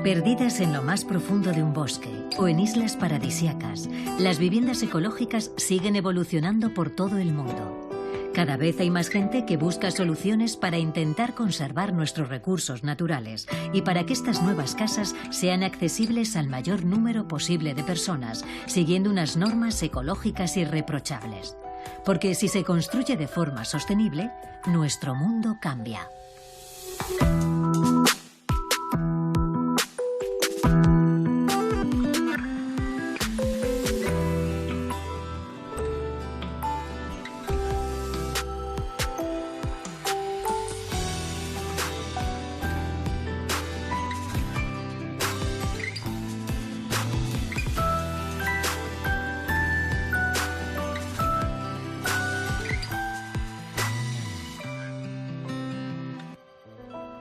Perdidas en lo más profundo de un bosque o en islas paradisíacas, las viviendas ecológicas siguen evolucionando por todo el mundo. Cada vez hay más gente que busca soluciones para intentar conservar nuestros recursos naturales y para que estas nuevas casas sean accesibles al mayor número posible de personas, siguiendo unas normas ecológicas irreprochables. Porque si se construye de forma sostenible, nuestro mundo cambia.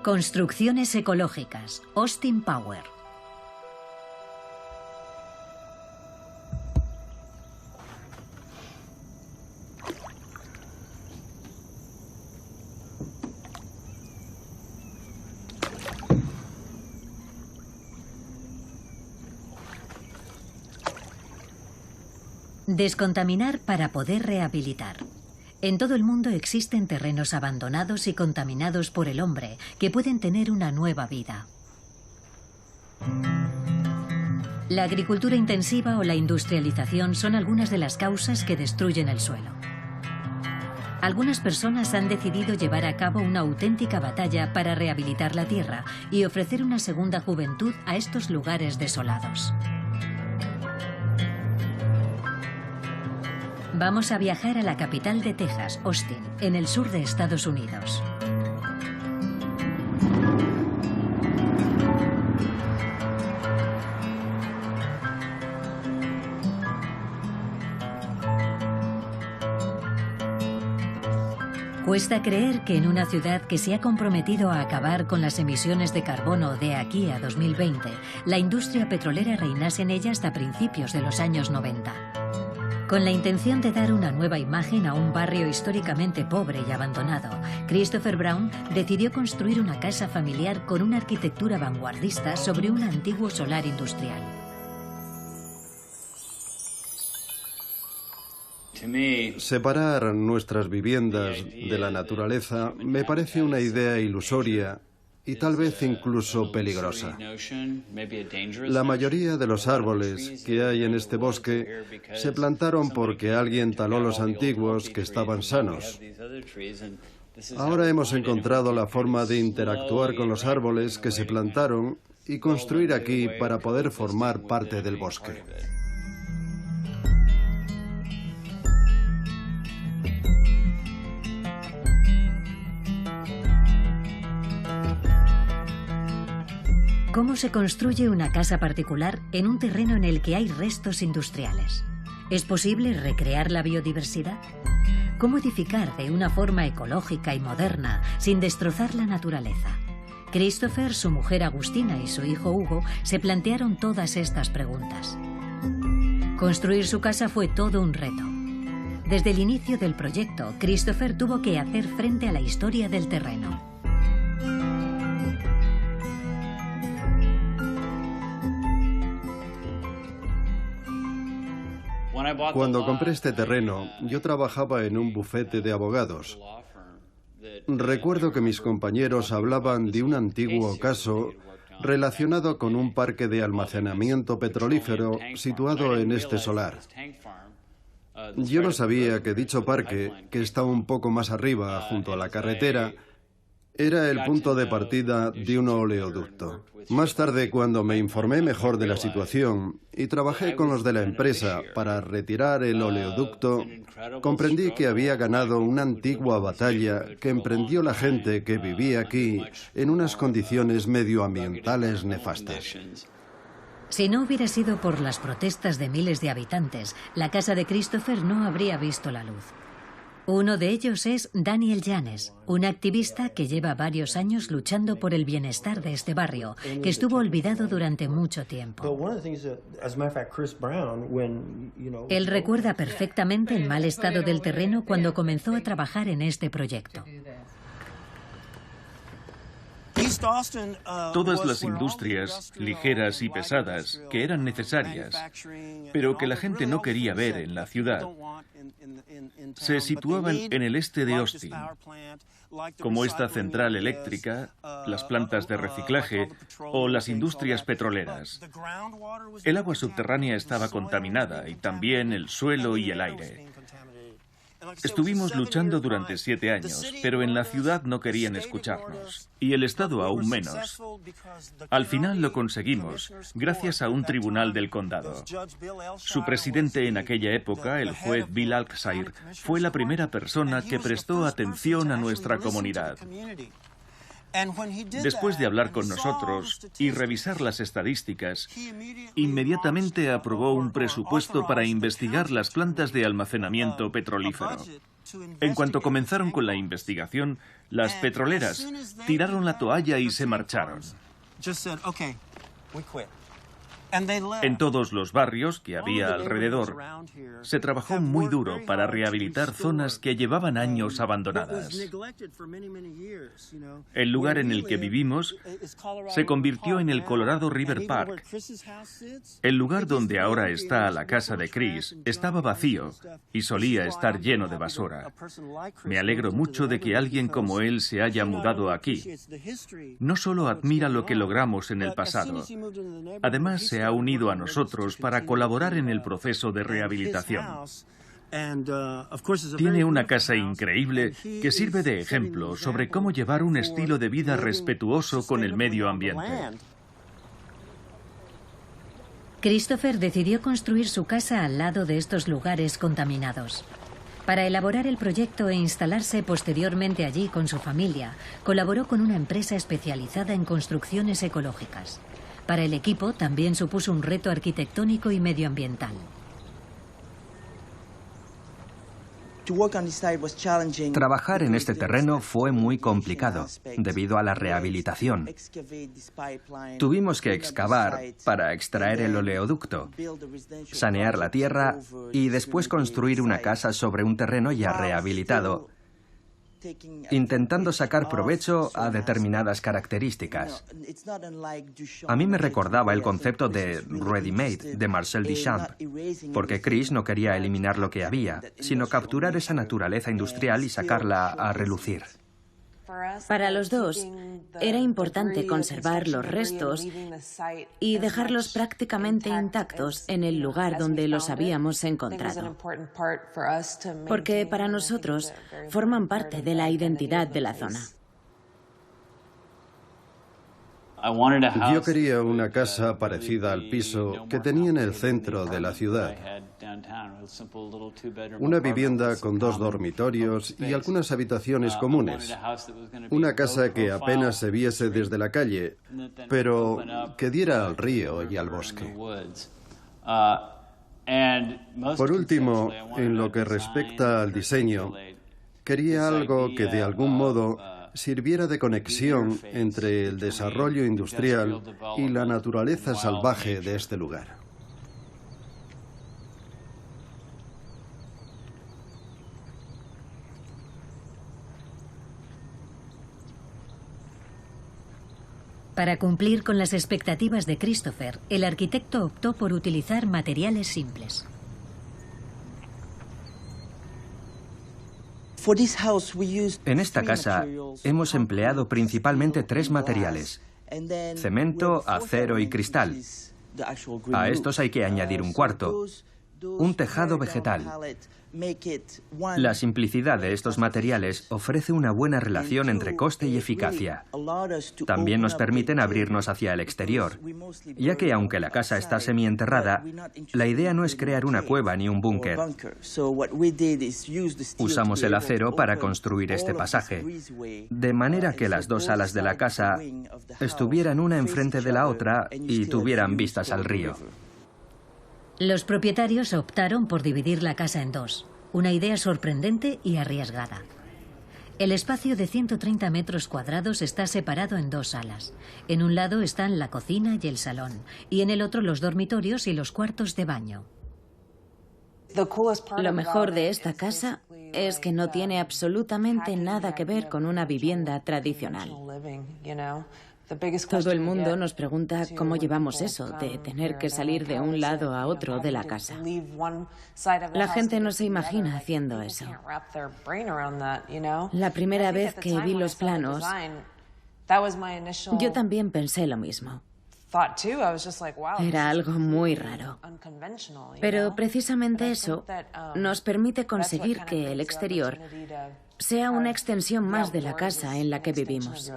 Construcciones ecológicas. Austin Power. Descontaminar para poder rehabilitar. En todo el mundo existen terrenos abandonados y contaminados por el hombre que pueden tener una nueva vida. La agricultura intensiva o la industrialización son algunas de las causas que destruyen el suelo. Algunas personas han decidido llevar a cabo una auténtica batalla para rehabilitar la tierra y ofrecer una segunda juventud a estos lugares desolados. Vamos a viajar a la capital de Texas, Austin, en el sur de Estados Unidos. Cuesta creer que en una ciudad que se ha comprometido a acabar con las emisiones de carbono de aquí a 2020, la industria petrolera reinase en ella hasta principios de los años 90. Con la intención de dar una nueva imagen a un barrio históricamente pobre y abandonado, Christopher Brown decidió construir una casa familiar con una arquitectura vanguardista sobre un antiguo solar industrial. Separar nuestras viviendas de la naturaleza me parece una idea ilusoria y tal vez incluso peligrosa. La mayoría de los árboles que hay en este bosque se plantaron porque alguien taló los antiguos que estaban sanos. Ahora hemos encontrado la forma de interactuar con los árboles que se plantaron y construir aquí para poder formar parte del bosque. ¿Cómo se construye una casa particular en un terreno en el que hay restos industriales? ¿Es posible recrear la biodiversidad? ¿Cómo edificar de una forma ecológica y moderna sin destrozar la naturaleza? Christopher, su mujer Agustina y su hijo Hugo se plantearon todas estas preguntas. Construir su casa fue todo un reto. Desde el inicio del proyecto, Christopher tuvo que hacer frente a la historia del terreno. Cuando compré este terreno, yo trabajaba en un bufete de abogados. Recuerdo que mis compañeros hablaban de un antiguo caso relacionado con un parque de almacenamiento petrolífero situado en este solar. Yo no sabía que dicho parque, que está un poco más arriba, junto a la carretera, era el punto de partida de un oleoducto. Más tarde, cuando me informé mejor de la situación y trabajé con los de la empresa para retirar el oleoducto, comprendí que había ganado una antigua batalla que emprendió la gente que vivía aquí en unas condiciones medioambientales nefastas. Si no hubiera sido por las protestas de miles de habitantes, la casa de Christopher no habría visto la luz. Uno de ellos es Daniel Janes, un activista que lleva varios años luchando por el bienestar de este barrio, que estuvo olvidado durante mucho tiempo. Él recuerda perfectamente el mal estado del terreno cuando comenzó a trabajar en este proyecto. Todas las industrias, ligeras y pesadas, que eran necesarias, pero que la gente no quería ver en la ciudad, se situaban en el este de Austin, como esta central eléctrica, las plantas de reciclaje o las industrias petroleras. El agua subterránea estaba contaminada y también el suelo y el aire. Estuvimos luchando durante 7 años, pero en la ciudad no querían escucharnos, y el Estado aún menos. Al final lo conseguimos, gracias a un tribunal del condado. Su presidente en aquella época, el juez Bill Alkshire, fue la primera persona que prestó atención a nuestra comunidad. Después de hablar con nosotros y revisar las estadísticas, inmediatamente aprobó un presupuesto para investigar las plantas de almacenamiento petrolífero. En cuanto comenzaron con la investigación, las petroleras tiraron la toalla y se marcharon. En todos los barrios que había alrededor, se trabajó muy duro para rehabilitar zonas que llevaban años abandonadas. El lugar en el que vivimos se convirtió en el Colorado River Park. El lugar donde ahora está la casa de Chris estaba vacío y solía estar lleno de basura. Me alegro mucho de que alguien como él se haya mudado aquí. No solo admira lo que logramos en el pasado, además se ha unido a nosotros para colaborar en el proceso de rehabilitación. Tiene una casa increíble que sirve de ejemplo sobre cómo llevar un estilo de vida respetuoso con el medio ambiente. Christopher decidió construir su casa al lado de estos lugares contaminados. Para elaborar el proyecto e instalarse posteriormente allí con su familia, colaboró con una empresa especializada en construcciones ecológicas. Para el equipo también supuso un reto arquitectónico y medioambiental. Trabajar en este terreno fue muy complicado debido a la rehabilitación. Tuvimos que excavar para extraer el oleoducto, sanear la tierra y después construir una casa sobre un terreno ya rehabilitado, intentando sacar provecho a determinadas características. A mí me recordaba el concepto de ready-made de Marcel Duchamp, porque Chris no quería eliminar lo que había, sino capturar esa naturaleza industrial y sacarla a relucir. Para los dos, era importante conservar los restos y dejarlos prácticamente intactos en el lugar donde los habíamos encontrado, porque para nosotros forman parte de la identidad de la zona. Yo quería una casa parecida al piso que tenía en el centro de la ciudad. Una vivienda con 2 dormitorios y algunas habitaciones comunes. Una casa que apenas se viese desde la calle, pero que diera al río y al bosque. Por último, en lo que respecta al diseño, quería algo que de algún modo sirviera de conexión entre el desarrollo industrial y la naturaleza salvaje de este lugar. Para cumplir con las expectativas de Christopher, el arquitecto optó por utilizar materiales simples. En esta casa hemos empleado principalmente 3 materiales: cemento, acero y cristal. A estos hay que añadir un cuarto: un tejado vegetal. La simplicidad de estos materiales ofrece una buena relación entre coste y eficacia. También nos permiten abrirnos hacia el exterior, ya que aunque la casa está semienterrada, la idea no es crear una cueva ni un búnker. Usamos el acero para construir este pasaje, de manera que las 2 alas de la casa estuvieran una enfrente de la otra y tuvieran vistas al río. Los propietarios optaron por dividir la casa en 2, una idea sorprendente y arriesgada. El espacio de 130 metros cuadrados está separado en 2 salas. En un lado están la cocina y el salón, y en el otro los dormitorios y los cuartos de baño. Lo mejor de esta casa es que no tiene absolutamente nada que ver con una vivienda tradicional. Todo el mundo nos pregunta cómo llevamos eso, de tener que salir de un lado a otro de la casa. La gente no se imagina haciendo eso. La primera vez que vi los planos, yo también pensé lo mismo. Era algo muy raro. Pero precisamente eso nos permite conseguir que el exterior sea una extensión más de la casa en la que vivimos.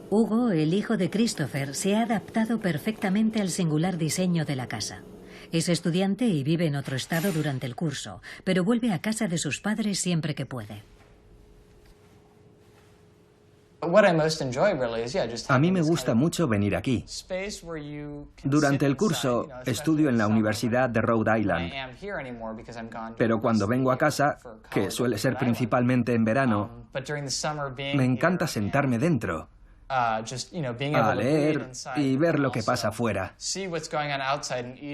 Hugo, el hijo de Christopher, se ha adaptado perfectamente al singular diseño de la casa. Es estudiante y vive en otro estado durante el curso, pero vuelve a casa de sus padres siempre que puede. A mí me gusta mucho venir aquí. Durante el curso estudio en la Universidad de Rhode Island, pero cuando vengo a casa, que suele ser principalmente en verano, me encanta sentarme dentro, a leer y ver lo que pasa afuera.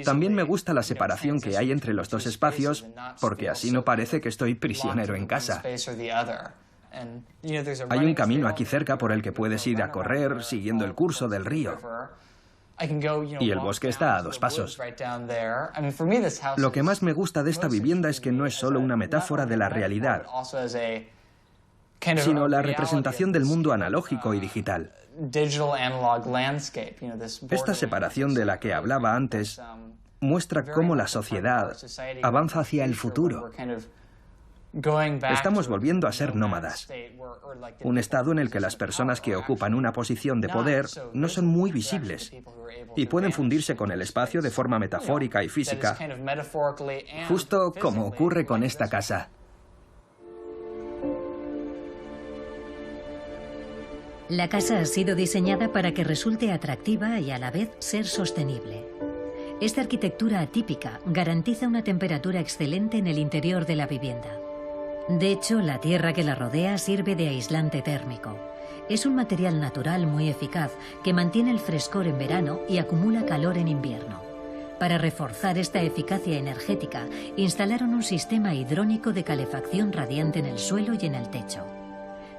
También me gusta la separación que hay entre los dos espacios, porque así no parece que estoy prisionero en casa. Hay un camino aquí cerca por el que puedes ir a correr siguiendo el curso del río. Y el bosque está a 2 pasos. Lo que más me gusta de esta vivienda es que no es solo una metáfora de la realidad, sino la representación del mundo analógico y digital. Esta separación de la que hablaba antes muestra cómo la sociedad avanza hacia el futuro. Estamos volviendo a ser nómadas, un estado en el que las personas que ocupan una posición de poder no son muy visibles y pueden fundirse con el espacio de forma metafórica y física, justo como ocurre con esta casa. La casa ha sido diseñada para que resulte atractiva y a la vez ser sostenible. Esta arquitectura atípica garantiza una temperatura excelente en el interior de la vivienda. De hecho, la tierra que la rodea sirve de aislante térmico. Es un material natural muy eficaz que mantiene el frescor en verano y acumula calor en invierno. Para reforzar esta eficacia energética, instalaron un sistema hidrónico de calefacción radiante en el suelo y en el techo.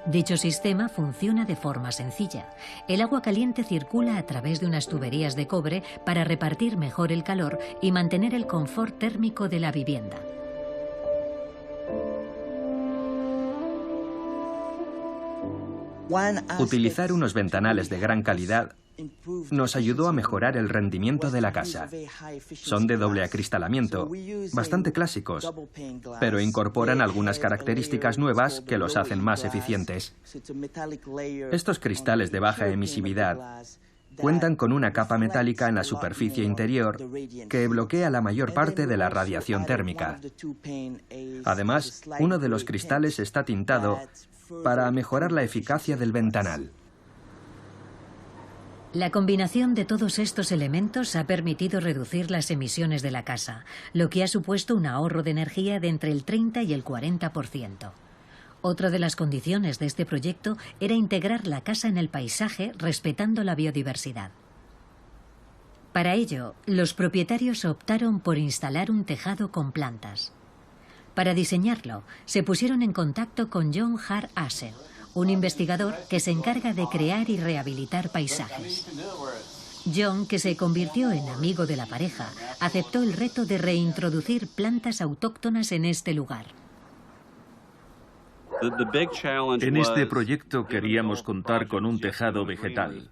Dicho sistema funciona de forma sencilla. El agua caliente circula a través de unas tuberías de cobre para repartir mejor el calor y mantener el confort térmico de la vivienda. Utilizar unos ventanales de gran calidad nos ayudó a mejorar el rendimiento de la casa. Son de doble acristalamiento, bastante clásicos, pero incorporan algunas características nuevas que los hacen más eficientes. Estos cristales de baja emisividad cuentan con una capa metálica en la superficie interior que bloquea la mayor parte de la radiación térmica. Además, uno de los cristales está tintado para mejorar la eficacia del ventanal. La combinación de todos estos elementos ha permitido reducir las emisiones de la casa, lo que ha supuesto un ahorro de energía de entre el 30 y el 40%. Otra de las condiciones de este proyecto era integrar la casa en el paisaje respetando la biodiversidad. Para ello, los propietarios optaron por instalar un tejado con plantas. Para diseñarlo, se pusieron en contacto con John Hart Asser, un investigador que se encarga de crear y rehabilitar paisajes. John, que se convirtió en amigo de la pareja, aceptó el reto de reintroducir plantas autóctonas en este lugar. En este proyecto queríamos contar con un tejado vegetal,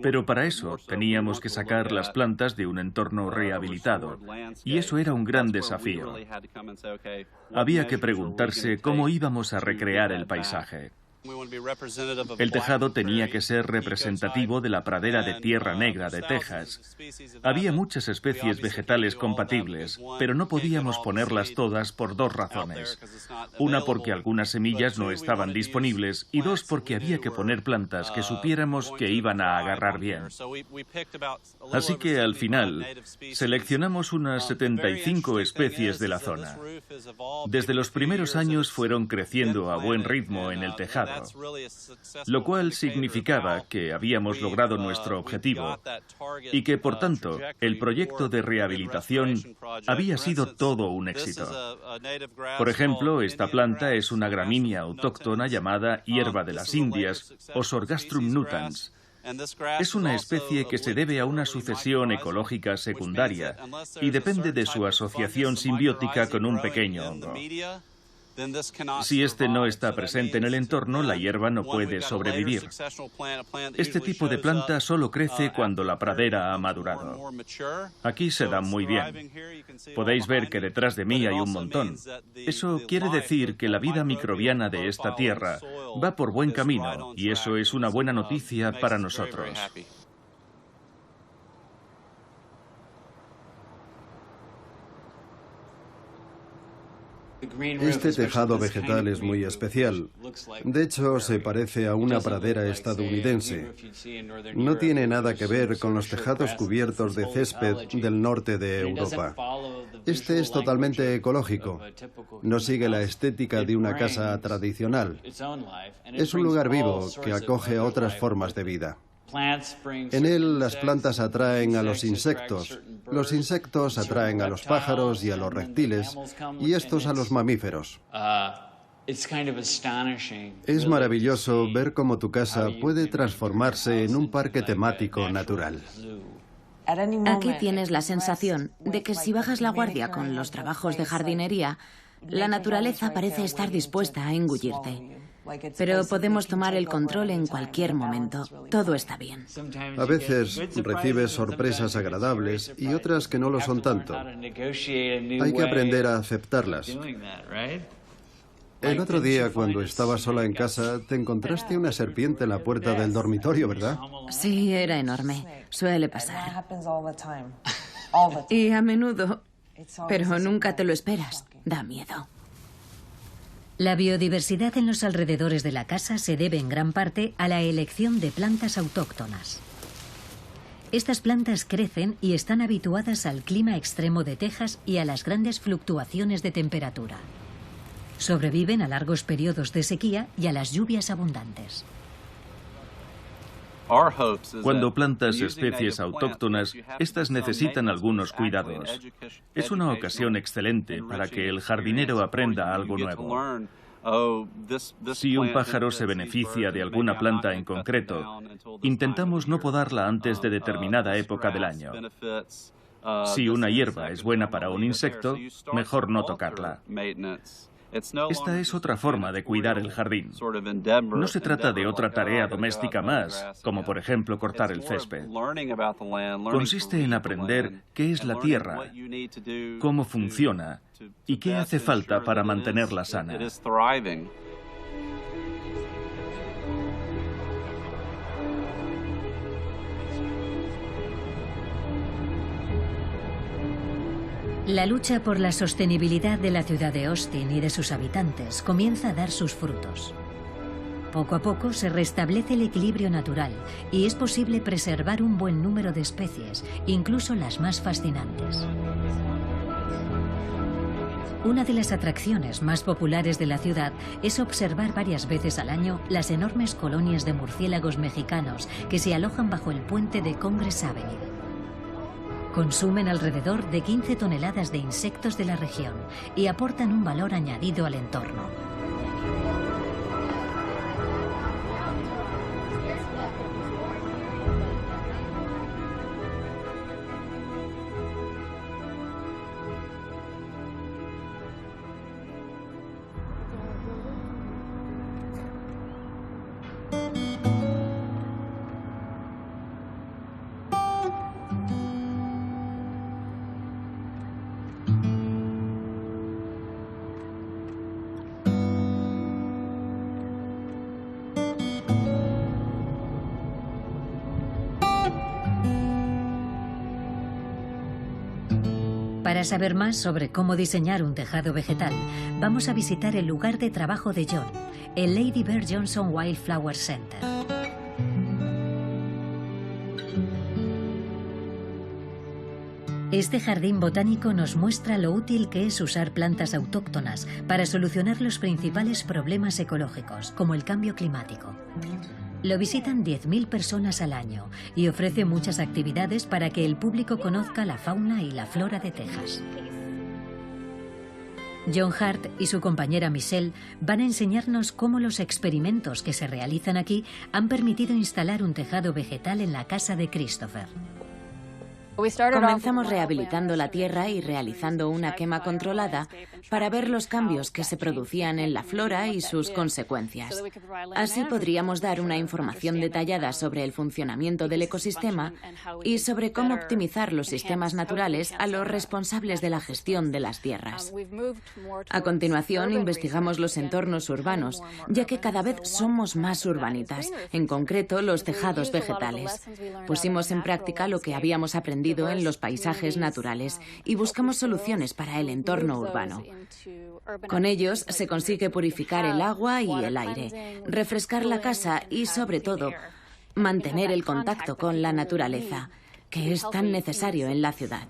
pero para eso teníamos que sacar las plantas de un entorno rehabilitado, y eso era un gran desafío. Había que preguntarse cómo íbamos a recrear el paisaje. El tejado tenía que ser representativo de la pradera de Tierra Negra de Texas. Había muchas especies vegetales compatibles, pero no podíamos ponerlas todas por 2 razones. Una, porque algunas semillas no estaban disponibles, y 2, porque había que poner plantas que supiéramos que iban a agarrar bien. Así que al final seleccionamos unas 75 especies de la zona. Desde los primeros años fueron creciendo a buen ritmo en el tejado. cerrado, lo cual significaba que habíamos logrado nuestro objetivo y que, por tanto, el proyecto de rehabilitación había sido todo un éxito. Por ejemplo, esta planta es una gramínea autóctona llamada hierba de las Indias, Osorgastrum nutans. Es una especie que se debe a una sucesión ecológica secundaria y depende de su asociación simbiótica con un pequeño hongo. Si este no está presente en el entorno, la hierba no puede sobrevivir. Este tipo de planta solo crece cuando la pradera ha madurado. Aquí se da muy bien. Podéis ver que detrás de mí hay un montón. Eso quiere decir que la vida microbiana de esta tierra va por buen camino, y eso es una buena noticia para nosotros. Este tejado vegetal es muy especial. De hecho, se parece a una pradera estadounidense. No tiene nada que ver con los tejados cubiertos de césped del norte de Europa. Este es totalmente ecológico. No sigue la estética de una casa tradicional. Es un lugar vivo que acoge a otras formas de vida. En él las plantas atraen a los insectos atraen a los pájaros y a los reptiles, y estos a los mamíferos. Es maravilloso ver cómo tu casa puede transformarse en un parque temático natural. Aquí tienes la sensación de que si bajas la guardia con los trabajos de jardinería, la naturaleza parece estar dispuesta a engullirte. Pero podemos tomar el control en cualquier momento. Todo está bien. A veces recibes sorpresas agradables y otras que no lo son tanto. Hay que aprender a aceptarlas. El otro día, cuando estabas sola en casa, te encontraste una serpiente en la puerta del dormitorio, ¿verdad? Sí, era enorme. Suele pasar. Y a menudo. Pero nunca te lo esperas. Da miedo. La biodiversidad en los alrededores de la casa se debe en gran parte a la elección de plantas autóctonas. Estas plantas crecen y están habituadas al clima extremo de Texas y a las grandes fluctuaciones de temperatura. Sobreviven a largos periodos de sequía y a las lluvias abundantes. Cuando plantas especies autóctonas, estas necesitan algunos cuidados. Es una ocasión excelente para que el jardinero aprenda algo nuevo. Si un pájaro se beneficia de alguna planta en concreto, intentamos no podarla antes de determinada época del año. Si una hierba es buena para un insecto, mejor no tocarla. Esta es otra forma de cuidar el jardín. No se trata de otra tarea doméstica más, como por ejemplo cortar el césped. Consiste en aprender qué es la tierra, cómo funciona y qué hace falta para mantenerla sana. La lucha por la sostenibilidad de la ciudad de Austin y de sus habitantes comienza a dar sus frutos. Poco a poco se restablece el equilibrio natural y es posible preservar un buen número de especies, incluso las más fascinantes. Una de las atracciones más populares de la ciudad es observar varias veces al año las enormes colonias de murciélagos mexicanos que se alojan bajo el puente de Congress Avenue. Consumen alrededor de 15 toneladas de insectos de la región y aportan un valor añadido al entorno. Para saber más sobre cómo diseñar un tejado vegetal, vamos a visitar el lugar de trabajo de John, el Lady Bird Johnson Wildflower Center. Este jardín botánico nos muestra lo útil que es usar plantas autóctonas para solucionar los principales problemas ecológicos, como el cambio climático. Lo visitan 10.000 personas al año y ofrece muchas actividades para que el público conozca la fauna y la flora de Texas. John Hart y su compañera Michelle van a enseñarnos cómo los experimentos que se realizan aquí han permitido instalar un tejado vegetal en la casa de Christopher. Comenzamos rehabilitando la tierra y realizando una quema controlada para ver los cambios que se producían en la flora y sus consecuencias. Así podríamos dar una información detallada sobre el funcionamiento del ecosistema y sobre cómo optimizar los sistemas naturales a los responsables de la gestión de las tierras. A continuación, investigamos los entornos urbanos, ya que cada vez somos más urbanitas, en concreto los tejados vegetales. Pusimos en práctica lo que habíamos aprendido en los paisajes naturales y buscamos soluciones para el entorno urbano. Con ellos se consigue purificar el agua y el aire, refrescar la casa y, sobre todo, mantener el contacto con la naturaleza, que es tan necesario en la ciudad.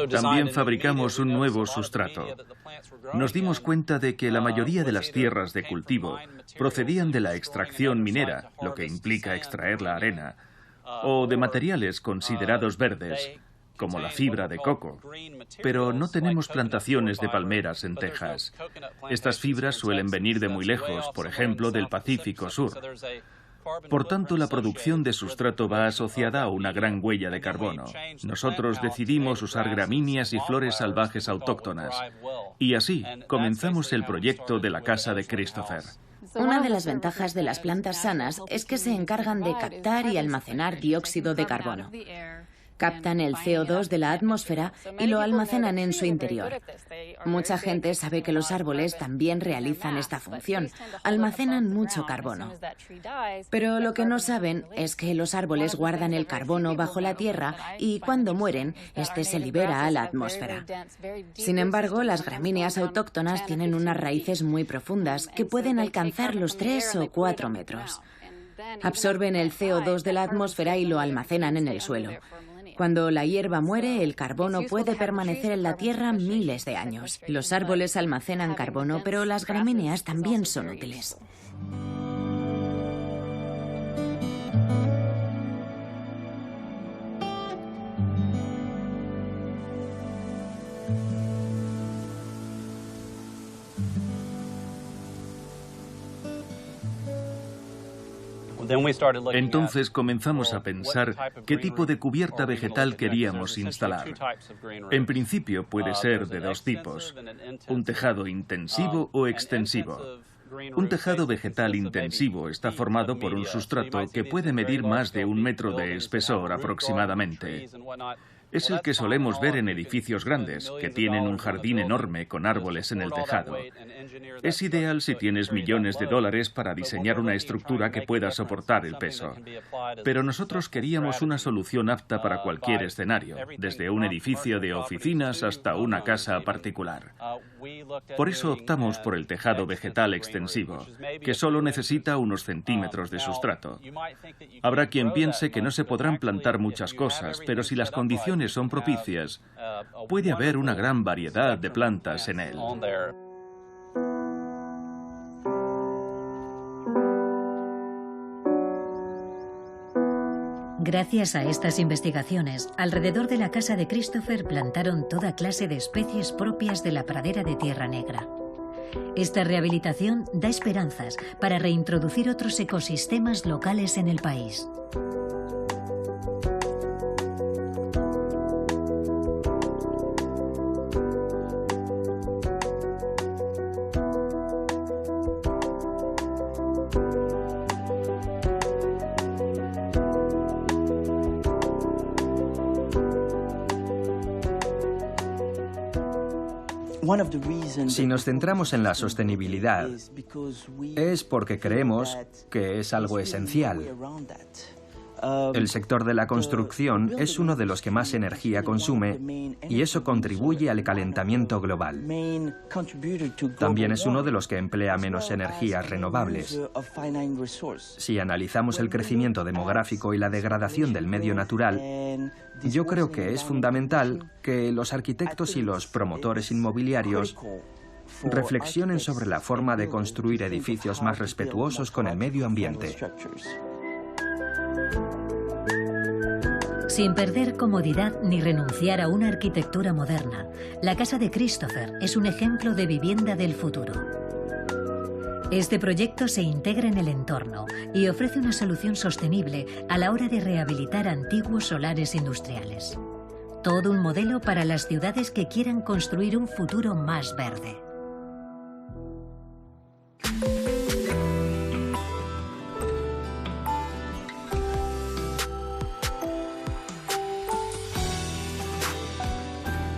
También fabricamos un nuevo sustrato. Nos dimos cuenta de que la mayoría de las tierras de cultivo procedían de la extracción minera, lo que implica extraer la arena, o de materiales considerados verdes, como la fibra de coco. Pero no tenemos plantaciones de palmeras en Texas. Estas fibras suelen venir de muy lejos, por ejemplo, del Pacífico Sur. Por tanto, la producción de sustrato va asociada a una gran huella de carbono. Nosotros decidimos usar gramíneas y flores salvajes autóctonas. Y así comenzamos el proyecto de la casa de Christopher. Una de las ventajas de las plantas sanas es que se encargan de captar y almacenar dióxido de carbono. Captan el CO2 de la atmósfera y lo almacenan en su interior. Mucha gente sabe que los árboles también realizan esta función, almacenan mucho carbono. Pero lo que no saben es que los árboles guardan el carbono bajo la tierra y cuando mueren, este se libera a la atmósfera. Sin embargo, las gramíneas autóctonas tienen unas raíces muy profundas que pueden alcanzar los 3 o 4 metros. Absorben el CO2 de la atmósfera y lo almacenan en el suelo. Cuando la hierba muere, el carbono puede permanecer en la tierra miles de años. Los árboles almacenan carbono, pero las gramíneas también son útiles. Entonces comenzamos a pensar qué tipo de cubierta vegetal queríamos instalar. En principio puede ser de dos tipos, un tejado intensivo o extensivo. Un tejado vegetal intensivo está formado por un sustrato que puede medir más de 1 metro de espesor aproximadamente. Es el que solemos ver en edificios grandes, que tienen un jardín enorme con árboles en el tejado. Es ideal si tienes millones de dólares para diseñar una estructura que pueda soportar el peso. Pero nosotros queríamos una solución apta para cualquier escenario, desde un edificio de oficinas hasta una casa particular. Por eso optamos por el tejado vegetal extensivo, que solo necesita unos centímetros de sustrato. Habrá quien piense que no se podrán plantar muchas cosas, pero si las condiciones son propicias, puede haber una gran variedad de plantas en él. Gracias a estas investigaciones, alrededor de la casa de Christopher plantaron toda clase de especies propias de la pradera de Tierra Negra. Esta rehabilitación da esperanzas para reintroducir otros ecosistemas locales en el país. Si nos centramos en la sostenibilidad, es porque creemos que es algo esencial. El sector de la construcción es uno de los que más energía consume y eso contribuye al calentamiento global. También es uno de los que emplea menos energías renovables. Si analizamos el crecimiento demográfico y la degradación del medio natural, yo creo que es fundamental que los arquitectos y los promotores inmobiliarios reflexionen sobre la forma de construir edificios más respetuosos con el medio ambiente. Sin perder comodidad ni renunciar a una arquitectura moderna, la casa de Christopher es un ejemplo de vivienda del futuro. Este proyecto se integra en el entorno y ofrece una solución sostenible a la hora de rehabilitar antiguos solares industriales. Todo un modelo para las ciudades que quieran construir un futuro más verde.